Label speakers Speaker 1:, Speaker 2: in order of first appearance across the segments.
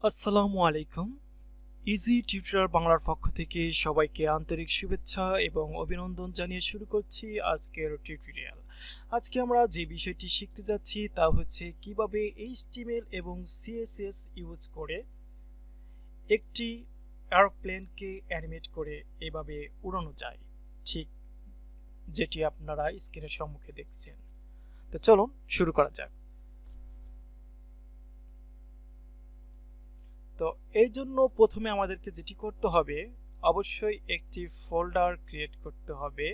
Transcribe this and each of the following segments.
Speaker 1: আসসালামু আলাইকুম। Easy tutor বাংলার পক্ষ থেকে সবাইকে আন্তরিক শুভেচ্ছা এবং অভিনন্দন জানিয়ে শুরু করছি আজকের টিউটোরিয়াল। আজকে আমরা যে বিষয়টি শিখতে যাচ্ছি তা হচ্ছে কিভাবে HTML এবং CSS ইউজ করে একটি এরোপ্লেনকে অ্যানিমেট করে এভাবে উড়ানো যায়, ঠিক যেটি আপনারা স্ক্রিনের সম্মুখে দেখছেন। তো চলুন শুরু করা যাক। তো এই জন্য প্রথমে আমাদেরকে যেটি করতে হবে, অবশ্যই একটি ফোল্ডার ক্রিয়েট করতে হবে।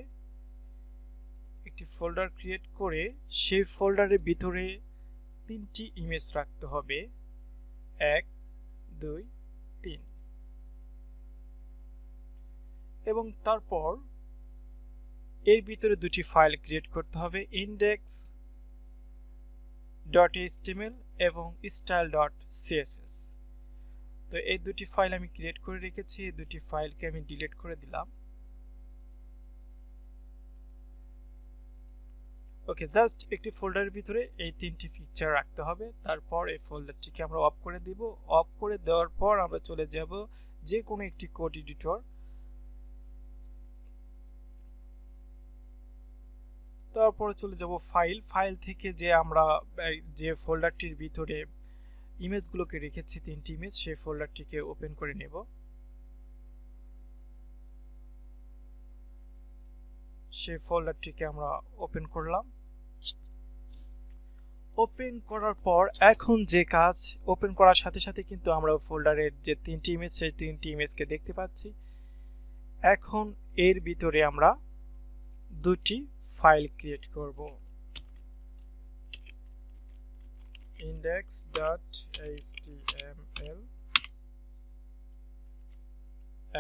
Speaker 1: একটি ফোল্ডার ক্রিয়েট করে সেই ফোল্ডারের ভিতরে তিনটি ইমেজ রাখতে হবে, 1 2 3, এবং তারপর এর ভিতরে দুটি ফাইল ক্রিয়েট করতে হবে, index.html এবং style.css। তো এই দুটি ফাইল আমি ক্রিয়েট করে রেখেছি, এই দুটি ফাইলকে আমি ডিলিট করে দিলাম। ওকে, জাস্ট একটি ফোল্ডারের ভিতরে এই তিনটি পিকচার রাখতে হবে। তারপর এই ফোল্ডারটিকে আমরা অফ করে দিব। অফ করে দেওয়ার পর আমরা চলে যাব যে কোনো একটি কোড এডিটর। তারপরে চলে যাব ফাইল থেকে যে আমরা যে ফোল্ডারটির ভিতরে ইমেজগুলোকে রেখেছি, তিনটি ইমেজ, সেই ফোল্ডারটিকে ওপেন করে নেব। সেই ফোল্ডারটিকে আমরা ওপেন করলাম। ওপেন করার পর এখন যে কাজ, ওপেন করার সাথে সাথে কিন্তু আমরা ফোল্ডারের যে তিনটি ইমেজ, সেই তিনটি ইমেজকে দেখতে পাচ্ছি। এখন এর ভিতরে আমরা দুটি ফাইল ক্রিয়েট করব, index.html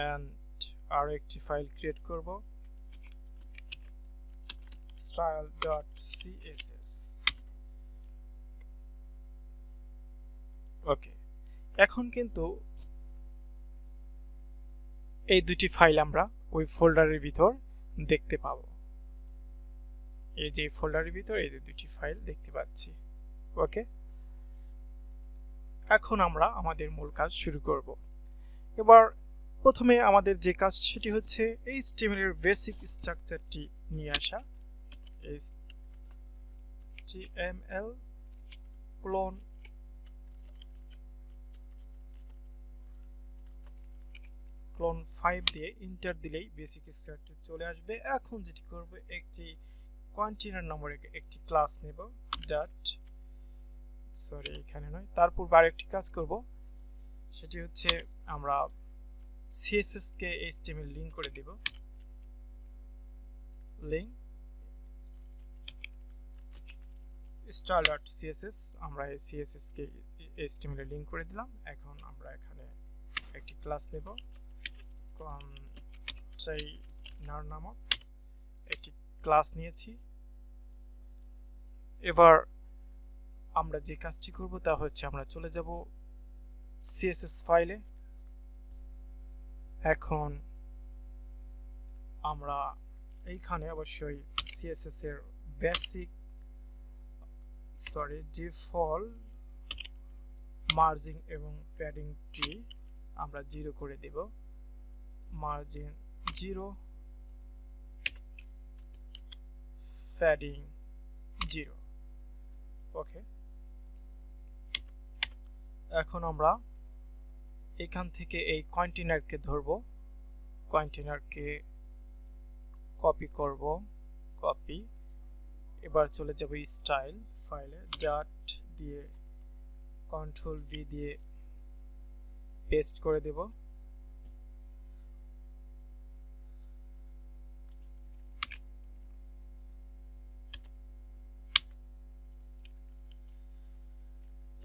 Speaker 1: and আর একটি ফাইল ক্রিয়েট করব, style.css। ওকে, এখন কিন্তু এই দুটি ফাইল আমরা ওই ফোল্ডারের ভিতর দেখতে পাবো। এই যে ফোল্ডারের ভিতর এই যে দুটি ফাইল দেখতে পাচ্ছি। ওকে, এখন আমরা আমাদের মূল কাজ শুরু করব। এবার প্রথমে আমাদের যে কাজ সেটি হচ্ছে HTML এর বেসিক স্ট্রাকচারটি নিয়ে আসা। HTML ক্লোন 5 দিয়ে এন্টার দিলেই বেসিক স্ট্রাকচার চলে আসবে। এখন যেটি করব, একটি কন্টেইনার নামের একটি ক্লাস নেব, এখানে নয়, তারপর আরেকটি কাজ করব, সেটি হচ্ছে আমরা CSS কে HTML লিংক করে দেব। লিংক style.css, আমরা এই CSS কে HTML এ লিংক করে দিলাম। এখন আমরা এখানে একটি ক্লাস নেব, কন্টেইনার নামক একটি ক্লাস নিয়েছি। এবার আমরা যে কাজটি করব তা হচ্ছে আমরা চলে যাব CSS ফাইলে। এখন আমরা এইখানে অবশ্যই CSS এর বেসিক ডিফল্ট মার্জিন এবং প্যাডিংটি আমরা 0 করে দেব, মার্জিন 0, প্যাডিং 0। ওকে, এখন আমরা এখান থেকে এই কন্টেইনারকে ধরব, কন্টেইনারকে কপি করব, কপি। এবার চলে যাব স্টাইল ফাইলে, ডট দিয়ে কন্ট্রোল ভি দিয়ে পেস্ট করে দেব।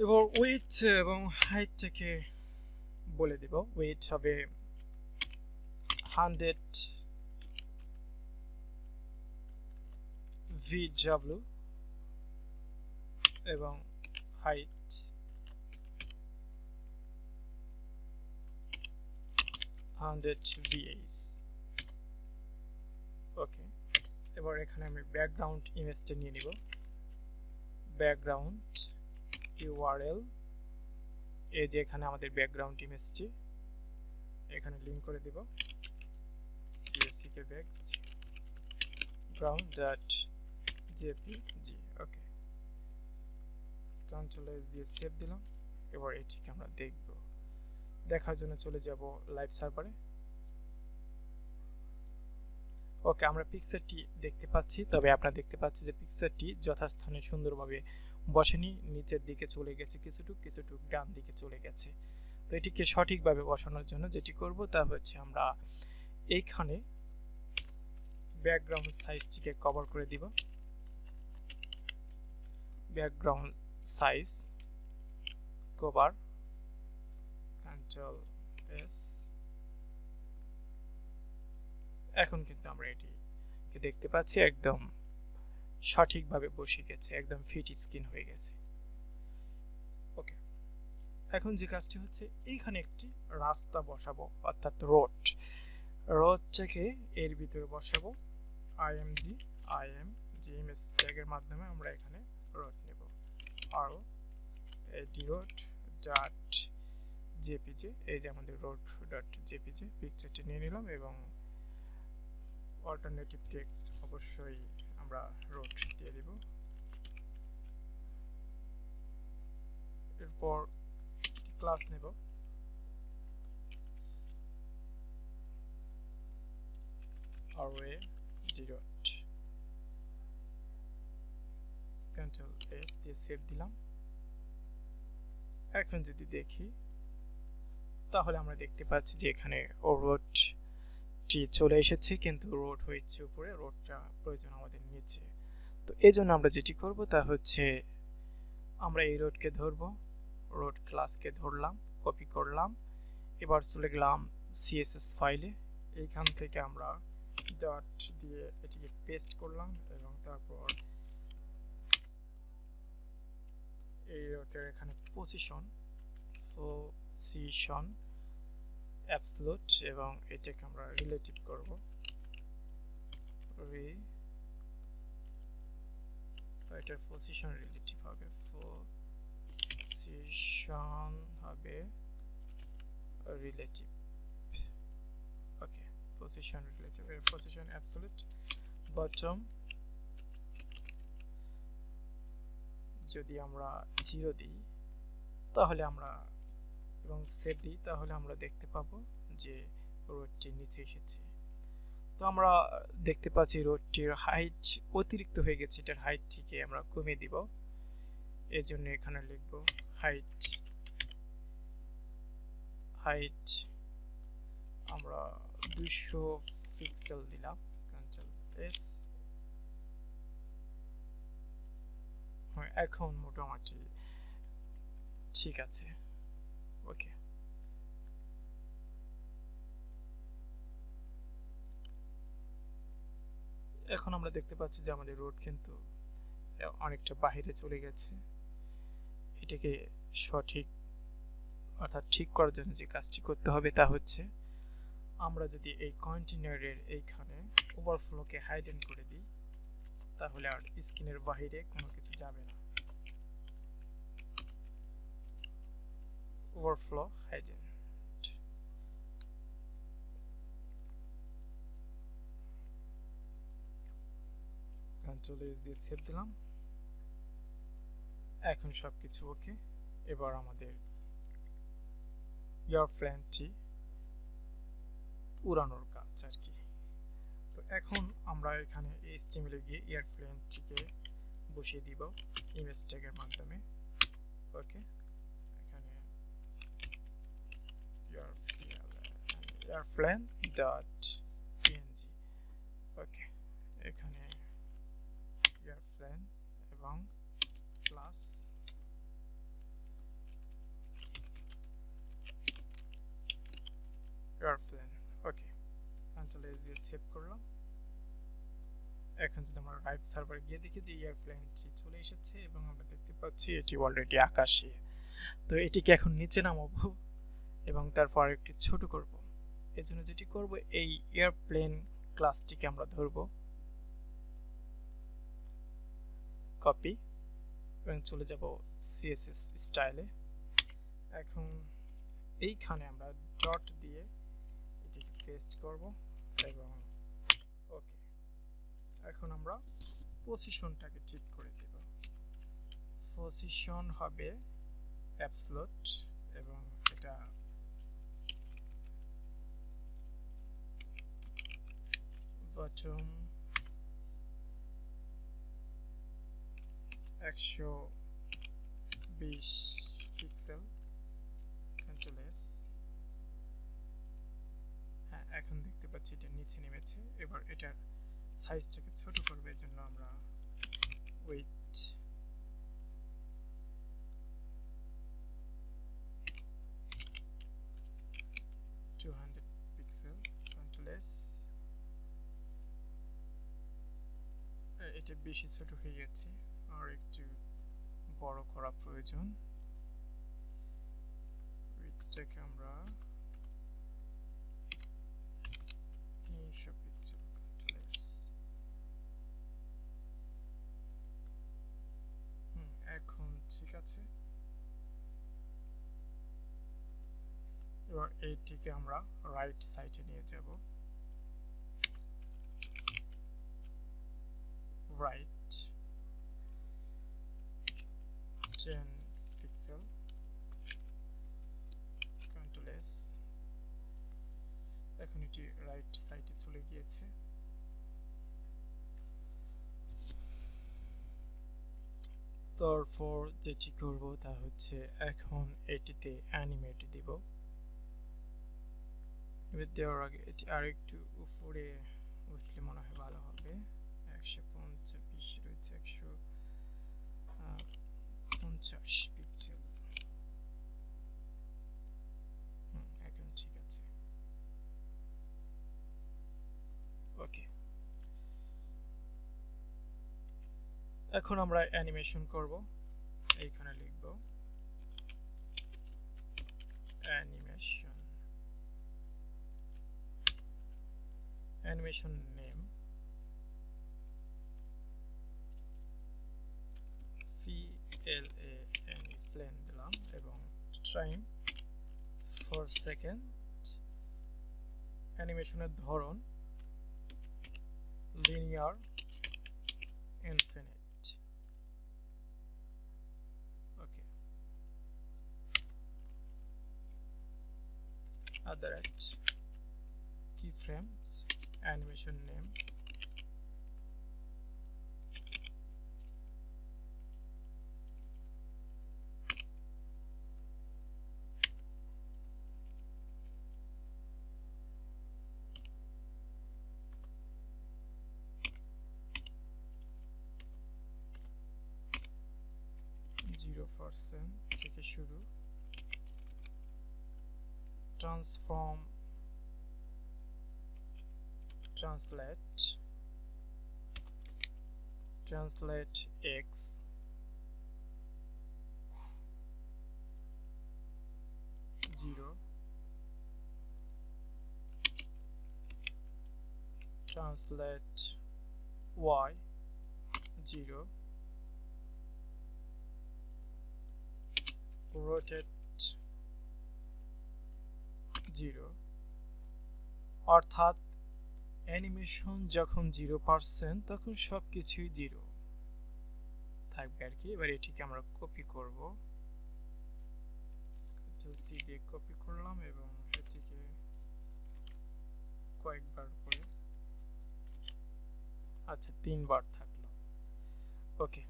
Speaker 1: এবার উইডথ এবং হাইটটাকে বলে দেব, উইডথ হবে 100 VW এবং হাইট 100 VH। ওকে, এবার এখানে আমি ব্যাকগ্রাউন্ড ইমেজটা নিয়ে নিব, ব্যাকগ্রাউন্ড URL এই যে এখানে আমাদের ব্যাকগ্রাউন্ড ইমেজটি এখানে লিংক করে দেব background.jpg। ওকে, কন্ট্রোল এস দিয়ে সেভ দিলাম। এবার এটিকে আমরা দেখব, দেখার জন্য চলে যাব লাইভ সার্ভারে। ওকে, আমরা পিকচারটি দেখতে পাচ্ছি, তবে আপনারা দেখতে পাচ্ছি যে পিকচারটি যথাস্থানে সুন্দরভাবে বসেনি, নিচের দিকে চলে গেছে, কিছুটুক ডান দিকে চলে গেছে। তো এটিকে সঠিকভাবে বসানোর জন্য যেটি করব তা হচ্ছে আমরা এইখানে ব্যাকগ্রাউন্ড সাইজটিকে কভার করে দিব। Background size cover, control S. এখন কিন্তু আমরা এটিকে দেখতে পাচ্ছি একদম সঠিকভাবে বসে গেছে, একদম ফিট স্ক্রিন হয়ে গেছে। ওকে, এখন যে কাজটি হচ্ছে এইখানে একটি রাস্তা বসাবো, অর্থাৎ রোডটাকে এর ভিতরে বসাবো। img ইমেজ ট্যাগের মাধ্যমে আমরা এখানে রোড নেব। আরো road.jpg, এই যে আমাদের road.jpg পিকচারটি নিয়ে নিলাম এবং অল্টারনেটিভ টেক্সট অবশ্যই আমরা রোড দিয়ে দিব। এরপর ক্লাস নেব, array dot, কন্ট্রোল এস দিয়ে সেভ দিলাম। এখন যদি দেখি তাহলে আমরা দেখতে পাচ্ছি যে এখানে রোডটি চলে এসেছে, কিন্তু রোড হয়েছে উপরে, রোডটা প্রয়োজন আমাদের নিচে। তো এই জন্য আমরা যেটি করব তা হচ্ছে আমরা এই রোডকে ধরবো, রোড ক্লাসকে ধরলাম, কপি করলাম, এবার চলে গেলাম CSS ফাইলে, এইখান থেকে আমরা ডট দিয়ে এটিকে পেস্ট করলাম এবং তারপর এই রোডের এখানে পজিশন অ্যাবসলিউট এবং এটাকে আমরা রিলেটিভ করব, এটার পজিশন রিলেটিভ হবে, পজিশন হবে রিলেটিভ। ওকে, পজিশন রিলেটিভ, এর পজিশন অ্যাবসলিউট। বটম যদি আমরা 0 দিই তাহলে আমরা এবং সেভ দিই, তাহলে আমরা দেখতে পাবো যে রোডটি নিচে এসেছে। তো আমরা দেখতে পাচ্ছি রোডটির হাইট অতিরিক্ত হয়ে গেছে, এটার হাইটটিকে আমরা কমিয়ে দিব। এর জন্য এখানে লিখব হাইট আমরা 200 পিক্সেল দিলাম, কন্ট্রোল এস। এখন মোটামুটি ঠিক আছে। ওকে, এখন আমরা দেখতে পাচ্ছি যে আমাদের রোড কিন্তু অনেকটা বাইরে চলে গেছে। এটাকে সঠিক অর্থাৎ ঠিক করার জন্য যে কাজটি করতে হবে তা হচ্ছে আমরা যদি এই কন্টেইনারের এইখানে ওভারফ্লোকে হাইডেন করে দিই তাহলে আর স্ক্রিনের বাইরে কোনো কিছু যাবে না। ওভারফ্লো হাইডেন, কন্ট্রোল এস দিয়ে সেভ দিলাম। এখন সবকিছু ওকে। এবার আমাদের এয়ারপ্লেনটি উড়ানোর কাজ আর কি। তো এখন আমরা এখানে HTML এ গিয়ে এয়ারপ্লেনটিকে বসিয়ে দিব ইমেজ ট্যাগের মাধ্যমে। ওকে, এখানে airplane.png। ওকে, এখানে এয়ারপ্লেন এবং ক্লাস এয়ারপ্লেন। ওকে, কন্ট্রোল এস দিয়ে সেভ করলাম। এখন যদি আমরা রাইট সার্ভারে গিয়ে দেখি যে এয়ারপ্লেনটি চলে এসেছে এবং আমরা দেখতে পাচ্ছি এটি অলরেডি আকাশে। তো এটিকে এখন নিচে নামাবো এবং তারপর একটু ছোট করব। এর জন্য যেটি করব এই এয়ারপ্লেন ক্লাসটিকে আমরা ধরব, কপি এবং চলে যাব CSS স্টাইলে। এখন এইখানে আমরা ডট দিয়ে এটাকে পেস্ট করব এবং ওকে। এখন আমরা পজিশনটাকে ঠিক করে দেব। পজিশন হবে অ্যাবসলুট এবং এটা বটম 120 পিক্সেল, কন্ট্রোল এস। হ্যাঁ, এখন দেখতে পাচ্ছি এটা নিচে নেমেছে। এবার এটার সাইজটাকে ছোট করবে, জন্য আমরা উইডথ 200 পিক্সেল, কন্ট্রোল এস। এটা বেশি ছোট হয়ে গেছে, আর একটু বড় করা প্রয়োজন। উইডথটাকে আমরা 300 পিক্সেল, কন্ট্রোল এস। এখন ঠিক আছে। এবার এইটিকে আমরা রাইট সাইডে নিয়ে যাব। Right 10 pixel, control S. এখন এটি রাইট সাইডে চলে গিয়েছে। তারপর যেটি করব তা হচ্ছে এখন এটিতে অ্যানিমেট দিব। এবার দেওয়ার আগে এটি আরেকটু উপরে উঠলে মনে হয় ভালো হবে। 150 রয়েছে, 150 পিক্সেল। এখন ঠিক আছে, ওকে। এখন আমরা অ্যানিমেশন করব। এইখানে লিখব অ্যানিমেশন, অ্যানিমেশন নেম প্লেন দিলাম এবং টাইম 4 সেকেন্ড। অ্যানিমেশনের ধরন লিনিয়ার ইনফিনিট, ওকে। keyframes, animation name %, থেকে শুরু। Transform, translate x, zero, translate y, 0, rotate 0। অর্থাৎ অ্যানিমেশন যখন 0% তখন সবকিছুই 0 থাকবে আর কি। এবার এটিকে আমরা কপি করব, কন্ট্রোল সি দিয়ে কপি করলাম এবং এটিকে কয়েকবার করে, আচ্ছা 3 বার থাকলো, ওকে।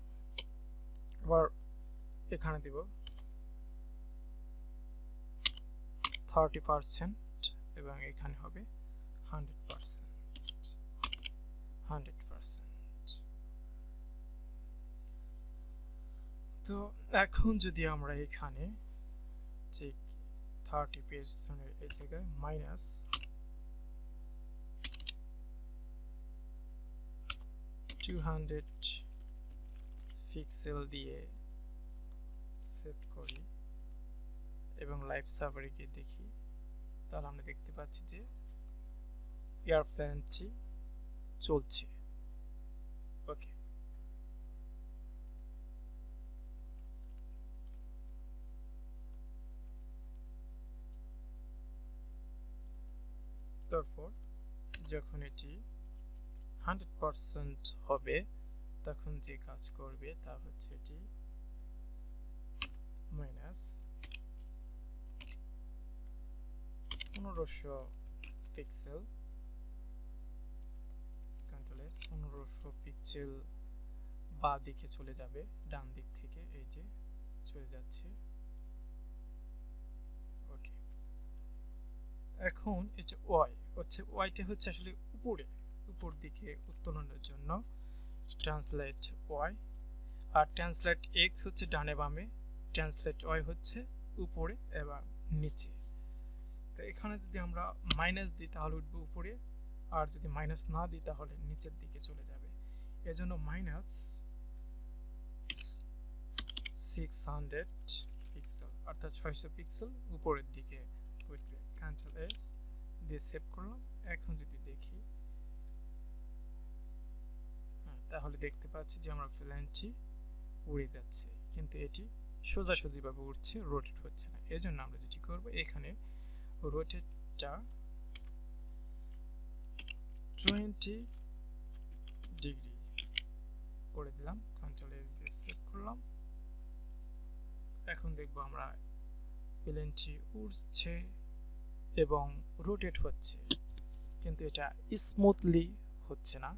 Speaker 1: এবার এখানে দিব 30% এবং এখানে হবে 100%। তো এখন যদি আমরা এখানে ঠিক 30% এই জায়গায় মাইনাস 200 পিক্সেল দিয়ে সেভ করি এবং লাইভ সার্ভারে গিয়ে দেখি, তাহলে আমরা দেখতে পাচ্ছি যে এয়ারপ্লেনটি চলছে, ওকে। তারপর যখন এটি 100% হবে তখন যে কাজ করবে তা হচ্ছে এটি minus 1500 pixel, control S, 1500 pixel বাঁ দিকে চলে যাবে, ডান দিক থেকে এই যে চলে যাচ্ছে। ওকে, এখন এটা ওয়াইটা হচ্ছে আসলে উপর দিকে উত্তোলনের জন্য ট্রান্সলেট ওয়াই, আর ট্রান্সলেট এক্স হচ্ছে ডানে বামে, ট্রান্সলেট ওয়াই হচ্ছে উপরে এবং নিচে। তো এখানে যদি আমরা মাইনাস দিই তাহলে উঠবে উপরে, আর যদি মাইনাস না দিই তাহলে নিচের দিকে চলে যাবে। এজন্য মাইনাস 600 পিক্সেল অর্থাৎ 600 পিক্সেল উপরের দিকে উঠবে। কন্ট্রোল এস দিয়ে সেভ করলাম। এখন যদি দেখি তাহলে দেখতে পাচ্ছি যে আমার প্লেনটি উড়ে যাচ্ছে, কিন্তু এটি সোজাসুজিভাবে উঠছে, রোটেট হচ্ছে না। এজন্য আমরা যেটি করব, এখানে রোটেটটা 20 ডিগ্রি করে দিলাম, কন্ট্রোল এস দিয়ে সেভ করলাম। এখন দেখব আমরা প্লেনটি উড়ছে এবং রোটেট হচ্ছে, কিন্তু এটা স্মুথলি হচ্ছে না।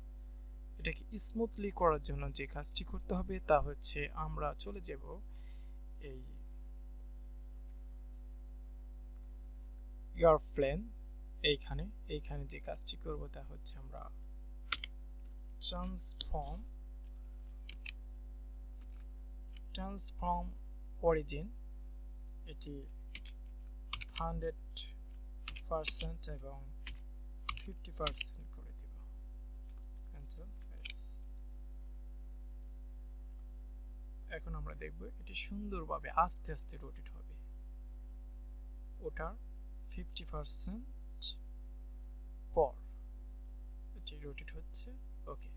Speaker 1: এটাকে স্মুথলি করার জন্য যে কাজটি করতে হবে তা হচ্ছে আমরা চলে যাব এই এয়ারপ্লেন, এইখানে যে কাজটি করব তা হচ্ছে আমরা ট্রান্সফর্ম অরিজিন, এটি 100% এবং 50% করে দিব। এখন আমরা দেখব এটি সুন্দরভাবে আস্তে আস্তে রোটেট হবে, ওটার 50% পর এটি রোটেট হচ্ছে। ওকে,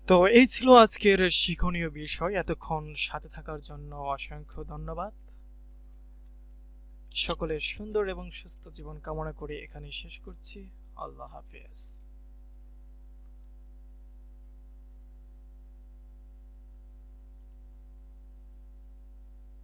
Speaker 1: তো এই ছিল আজকের শিক্ষণীয় বিষয়। এতক্ষণ সাথে থাকার জন্য অসংখ্য ধন্যবাদ। সকলের সুন্দর এবং সুস্থ জীবন কামনা করে এখানে শেষ করছি। আল্লাহ হাফেজ।